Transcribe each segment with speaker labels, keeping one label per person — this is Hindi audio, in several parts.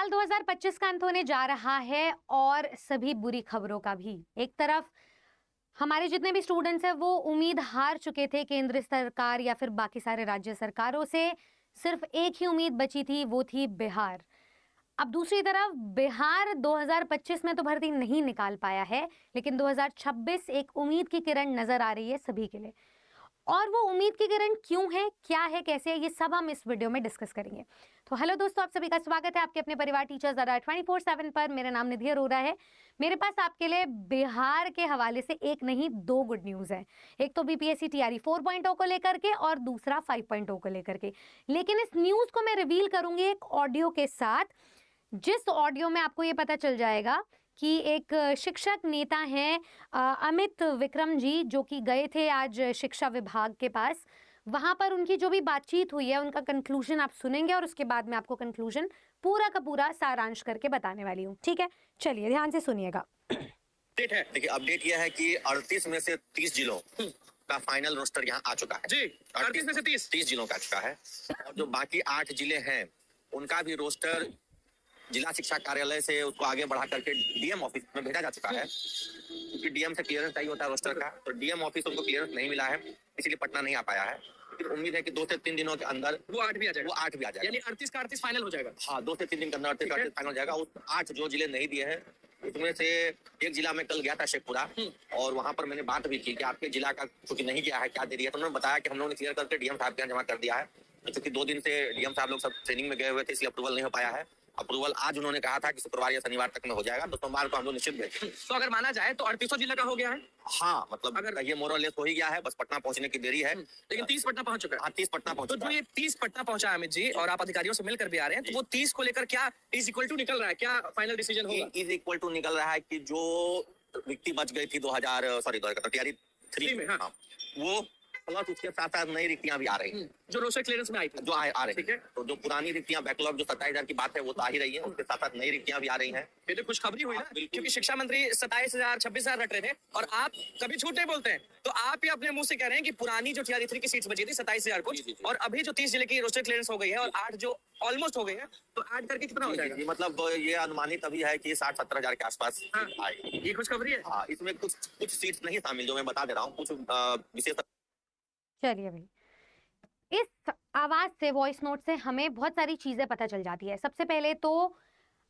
Speaker 1: साल 2025 का अंत होने जा रहा है और सभी बुरी खबरों का भी। एक तरफ हमारे जितने भी स्टूडेंट्स हैं वो उम्मीद हार चुके थे केंद्र सरकार या फिर बाकी सारे राज्य सरकारों से। सिर्फ एक ही उम्मीद बची थी, वो थी बिहार। अब दूसरी तरफ बिहार 2025 में तो भर्ती नहीं निकाल पाया है, लेकिन 2026 एक उम्मीद की किरण नजर आ रही है सभी के लिए। और वो उम्मीद की किरण क्यों है, क्या है, कैसे है, ये सब हम इस वीडियो में डिस्कस करेंगे। तो हेलो दोस्तों, आप सभी का स्वागत है आपके अपने परिवार टीचर्स अड्डा 24/7 पर। मेरा नाम निधि अरोरा है। मेरे पास आपके लिए बिहार के हवाले से एक नहीं दो गुड न्यूज है। एक तो बीपीएससी टीआरई 4.0 को लेकर के और दूसरा 5.0 को लेकर के। लेकिन इस न्यूज को मैं रिवील करूंगी एक ऑडियो के साथ, जिस ऑडियो में आपको ये पता चल जाएगा कि एक शिक्षक नेता हैं अमित विक्रम जी, जो कि गए थे आज शिक्षा विभाग के पास। वहां पर उनकी जो भी बातचीत हुई है उनका कंक्लूजन आप सुनेंगे और उसके बाद मैं आपको कंक्लूजन पूरा का पूरा सारांश करके बताने वाली हूँ। ठीक है, चलिए ध्यान से सुनिएगा।
Speaker 2: अपडेट है, देखिए अपडेट यह है कि 38 में से 30 जिलों का फाइनल रोस्टर यहाँ आ चुका है जी। 38 में से 30 जिलों का आ चुका है और जो बाकी 8 जिले हैं उनका भी रोस्टर जिला शिक्षा कार्यालय से उसको आगे बढ़ा करके डीएम ऑफिस में भेजा जा चुका है, क्योंकि डीएम से क्लियरेंस चाहिए होता है रोस्टर का। तो डीएम ऑफिस उनको क्लियरेंस नहीं मिला है, इसलिए पटना नहीं आ पाया है। लेकिन उम्मीद है कि 2 से 3 दिनों के अंदर वो 8 भी आ जाएगा। यानी 38 का 38 फाइनल हो जाएगा। हाँ, 2 से 3 दिन के अंदर 38 का 38 फाइनल हो जाएगा। उस 8 जो जिले नहीं दिए हैं उसमें से एक जिला में कल गया था, शेखपुरा, और वहां पर मैंने बात भी की कि आपके जिला का कुछ नहीं किया है, क्या देरी है। तो उन्होंने बताया कि हम लोगों ने क्लियर करके डीएम साहब के यहाँ जमा कर दिया है। क्योंकि 2 दिन से डीएम साहब लोग सब ट्रेनिंग में गए हुए थे, इसलिए अप्रूवल नहीं हो पाया है। अप्रूवल आज उन्होंने कहा था कि शुक्रवार या शनिवार तक में हो जाएगा, तो सोमवार को हम लोग निश्चित भेजेंगे।
Speaker 3: तो अगर माना जाए तो 38 जिला का हो गया है।
Speaker 2: हाँ, मतलब अगर ये मोरलेस हो ही गया है, बस पटना पहुंचने की देरी है।
Speaker 3: लेकिन 30 पटना पहुंच चुका है।
Speaker 2: हाँ, 30 पटना पहुंच
Speaker 3: तो जो ये 30 पटना पहुंचा अमित जी, और आप अधिकारियों से मिलकर भी आ रहे हैं, तो वो 30 को लेकर क्या इज इक्वल टू निकल रहा है, क्या फाइनल डिसीजन होगा?
Speaker 2: इज इक्वल टू निकल रहा है कि जो रिक्ति बच गई थी 2023 में, हाँ, वो प्लस उसके साथ साथ नई रिक्तियां भी आ रही हैं
Speaker 3: जो रोस्टर क्लियरेंस में आई थी,
Speaker 2: जो आ रही है। तो जो पुरानी रिक्तियां बैकलॉग जो 27,000 की बात है वो तो आ ही रही है, उसके साथ साथ नई रिक्तियां भी आ रही हैं।
Speaker 3: ये तो खुशखबरी हुई ना, क्योंकि शिक्षा मंत्री 27,000 26,000 रट रहे थे और आप कभी झूठ नहीं बोलते हैं। तो आप ही अपने मुंह से कह रहे हैं कि पुरानी जो टीआरई 3 की सीट्स बची थी 27,000 कुछ, और अभी जो 30 जिले की रोस्टर क्लियरेंस हो गई है और 8 जो ऑलमोस्ट हो गई है, तो ऐड करके कितना हो जाएगा?
Speaker 2: मतलब ये अनुमानित अभी है कि 60-70 हजार के आसपास आएगी।
Speaker 3: ये खुशखबरी है।
Speaker 2: हाँ, इसमें कुछ सीट्स नहीं शामिल, जो मैं बता दे रहा हूँ, कुछ विशेष।
Speaker 1: चलिए भाई, इस आवाज से, वॉइस नोट से हमें बहुत सारी चीजें पता चल जाती है। सबसे पहले तो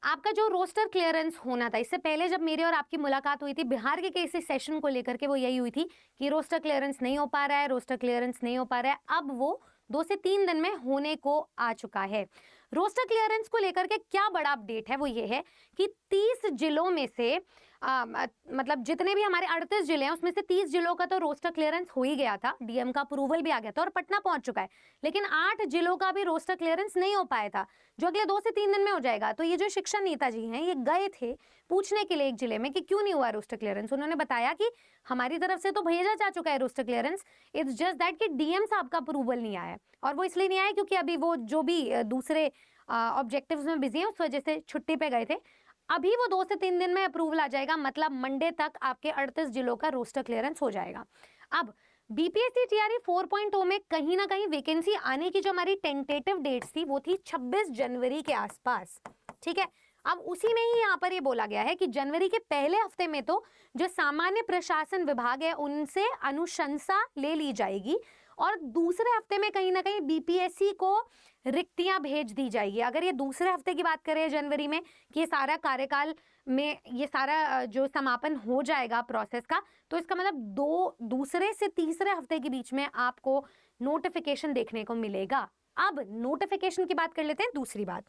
Speaker 1: आपका जो रोस्टर क्लियरेंस होना था, इससे पहले जब मेरी और आपकी मुलाकात हुई थी बिहार के किसी सेशन को लेकर के, वो यही हुई थी कि रोस्टर क्लियरेंस नहीं हो पा रहा है, रोस्टर क्लियरेंस नहीं हो पा रहा है। अब वो 2 से 3 दिन में होने को आ चुका है। रोस्टर क्लियरेंस को लेकर के क्या बड़ा अपडेट है, वो ये है कि 30 जिलों में से मतलब जितने भी हमारे 38 जिले हैं उसमें से 30 जिलों का तो रोस्टर क्लियरेंस हो ही गया था, डीएम का अप्रूवल भी आ गया था और पटना पहुंच चुका है। लेकिन 8 जिलों का भी रोस्टर क्लियरेंस नहीं हो पाया था, जो अगले 2 से 3 दिन में हो जाएगा। तो ये जो शिक्षा नेता जी हैं, ये गए थे पूछने के लिए एक जिले में कि क्यों नहीं हुआ रोस्टर क्लियरेंस। उन्होंने बताया कि हमारी तरफ से तो भेजा जा चुका है roster clearance, it's just that कि डीएम साहब का अप्रूवल नहीं आया। और वो इसलिए नहीं आया क्योंकि अभी वो जो भी दूसरे ऑब्जेक्टिव्स में बिजी हैं, उस वजह से छुट्टी पे गए थे। अभी वो 2 से 3 दिन में अप्रूवल आ जाएगा, मतलब मंडे तक आपके 38 जिलों का रोस्टर क्लियरेंस हो जाएगा। अब बीपीएससी टीआरई 4.0 में कहीं ना कहीं वैकेंसी आने की जो हमारी टेंटेटिव डेट्स थी वो थी 26 जनवरी के आसपास। ठीक है, अब उसी में ही यहाँ पर ये बोला गया है कि जनवरी के पहले हफ्ते में तो जो सामान्य प्रशासन विभाग है उनसे अनुशंसा ले ली जाएगी और दूसरे हफ्ते में कहीं ना कहीं बीपीएससी को रिक्तियां भेज दी जाएगी। अगर ये दूसरे हफ्ते की बात करें जनवरी में कि ये सारा कार्यकाल में ये सारा जो समापन हो जाएगा प्रोसेस का, तो इसका मतलब दूसरे से तीसरे हफ्ते के बीच में आपको नोटिफिकेशन देखने को मिलेगा। अब नोटिफिकेशन की बात कर लेते हैं। दूसरी बात,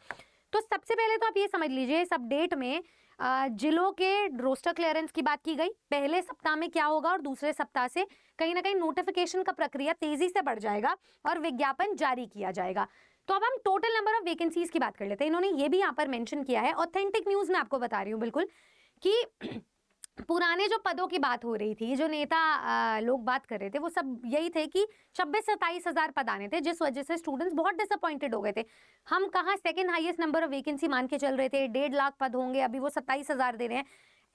Speaker 1: तो सबसे पहले तो आप ये समझ लीजिए इस अपडेट में जिलों के रोस्टर क्लियरेंस की बात की गई, पहले सप्ताह में क्या होगा और दूसरे सप्ताह से कहीं ना कहीं नोटिफिकेशन का प्रक्रिया तेजी से बढ़ जाएगा और विज्ञापन जारी किया जाएगा। तो अब हम टोटल नंबर ऑफ वैकेंसीज की बात कर लेते हैं। इन्होंने ये भी यहाँ पर मेंशन किया है, ऑथेंटिक न्यूज में आपको बता रही हूँ बिल्कुल, कि पुराने जो पदों की बात हो रही थी, जो नेता लोग बात कर रहे थे, वो सब यही थे कि 26-27 हजार पद आने थे, जिस वजह से स्टूडेंट्स बहुत डिसअपॉइंटेड हो गए थे। हम कहाँ second highest number of vacancy मान के चल रहे थे, 1.5 लाख पद होंगे, अभी वो 27 हजार दे रहे हैं।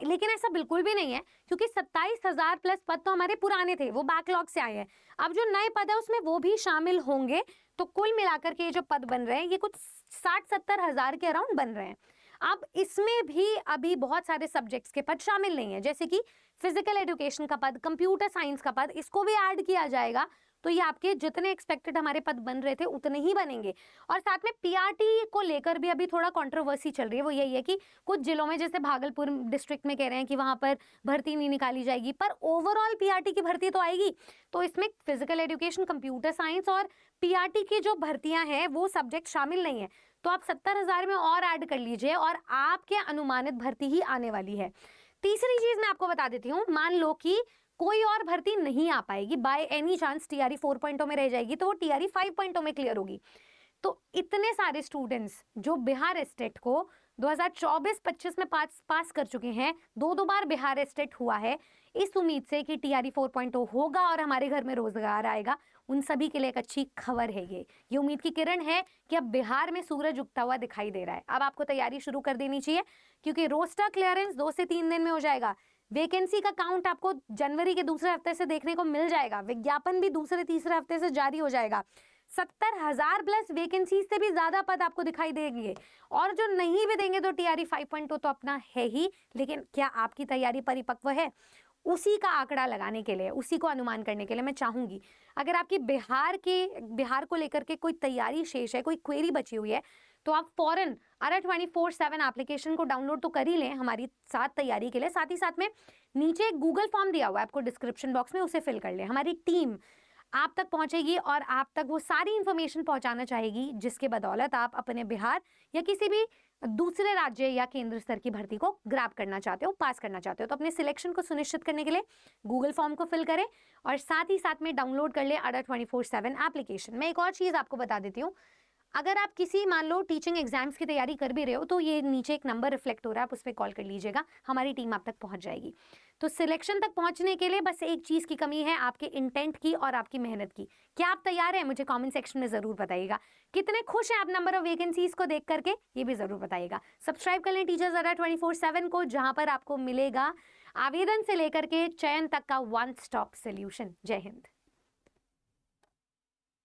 Speaker 1: लेकिन ऐसा बिल्कुल भी नहीं है, क्योंकि 27,000 प्लस पद तो हमारे पुराने थे, वो बैकलॉग से आए हैं। अब जो नए पद है उसमें वो भी शामिल होंगे, तो कुल मिलाकर के ये जो पद बन रहे हैं ये कुछ 60-70 हजार के अराउंड बन रहे हैं। अब इसमें भी अभी बहुत सारे सब्जेक्ट्स के पद शामिल नहीं है, जैसे कि फिजिकल एजुकेशन का पद, कंप्यूटर साइंस का पद, इसको भी ऐड किया जाएगा। तो ये आपके जितने एक्सपेक्टेड हमारे पद बन रहे थे उतने ही बनेंगे। और साथ में पीआरटी को लेकर भी अभी थोड़ा कंट्रोवर्सी चल रही है, वो यही है कि कुछ जिलों में जैसे भागलपुर डिस्ट्रिक्ट में कह रहे हैं कि वहां पर भर्ती नहीं निकाली जाएगी, पर ओवरऑल पीआरटी की भर्ती तो आएगी। तो इसमें फिजिकल एजुकेशन, कंप्यूटर साइंस और पीआरटी की जो भर्तियां हैं वो सब्जेक्ट शामिल नहीं है। तो आप 70,000 में और ऐड कर लीजिए और आपके अनुमानित भर्ती ही आने वाली है। तीसरी चीज मैं आपको बता देती हूँ, मान लो कि कोई और भर्ती नहीं आ पाएगी, बाय एनी चांस टीआरई 4.0 में रह जाएगी, तो वो टीआरई 5.0 में क्लियर होगी। तो इतने सारे स्टूडेंट्स जो बिहार स्टेट को 2024-25 में पास कर चुके हैं, दो बार बिहार स्टेट हुआ है, इस उम्मीद से कि टीआरई 4.0 होगा और हमारे घर में रोजगार आएगा, उन सभी के लिए एक अच्छी खबर है। ये उम्मीद की किरण है कि अब बिहार में सूरज उगता हुआ दिखाई दे रहा है। अब आपको तैयारी शुरू कर देनी चाहिए, क्योंकि रोस्टर क्लियरेंस 2 से 3 दिन में हो जाएगा। वैकेंसी का काउंट आपको जनवरी के दूसरे हफ्ते से देखने को मिल जाएगा। विज्ञापन भी दूसरे तीसरे हफ्ते से जारी हो जाएगा। 70,000 प्लस वैकेंसी से भी ज्यादा पद आपको दिखाई देंगे, और जो नहीं भी देंगे तो टीआरई 5.0 तो अपना है ही। लेकिन क्या आपकी तैयारी परिपक्व है? उसी का आंकड़ा लगाने के लिए, उसी को अनुमान करने के लिए मैं चाहूंगी, अगर आपकी बिहार को लेकर के कोई तैयारी शेष है, कोई क्वेरी बची हुई है, तो आप फौरन ARA 24/7 एप्लीकेशन को डाउनलोड तो कर ही लें हमारी साथ तैयारी के लिए। साथ ही साथ में नीचे एक गूगल फॉर्म दिया हुआ है आपको डिस्क्रिप्शन बॉक्स में, उसे फिल कर लें। हमारी टीम आप तक पहुंचेगी और आप तक वो सारी इंफॉर्मेशन पहुंचाना चाहेगी जिसके बदौलत आप अपने बिहार या किसी भी दूसरे राज्य या केंद्र स्तर की भर्ती को ग्रैब करना चाहते हो, पास करना चाहते हो। तो अपने सिलेक्शन को सुनिश्चित करने के लिए गूगल फॉर्म को फिल करें और साथ ही साथ में डाउनलोड कर ले ARA 24/7 एप्लीकेशन। मैं एक और चीज़ आपको बता देती हूँ, अगर आप किसी मान लो टीचिंग एग्जाम्स की तैयारी कर भी रहे हो, तो ये नीचे एक नंबर रिफ्लेक्ट हो रहा है, आप उस पर कॉल कर लीजिएगा, हमारी टीम आप तक पहुंच जाएगी। तो सिलेक्शन तक पहुंचने के लिए बस एक चीज़ की कमी है, आपके इंटेंट की और आपकी मेहनत की। क्या आप तैयार हैं? मुझे कमेंट सेक्शन में ज़रूर बताइएगा। कितने खुश हैं आप नंबर ऑफ वैकेंसीज को देख करके, ये भी ज़रूर बताइएगा। सब्सक्राइब कर लें टीचर्स ARA 24/7 को, जहाँ पर आपको मिलेगा आवेदन से लेकर के चयन तक का वन स्टॉप सोल्यूशन। जय हिंद।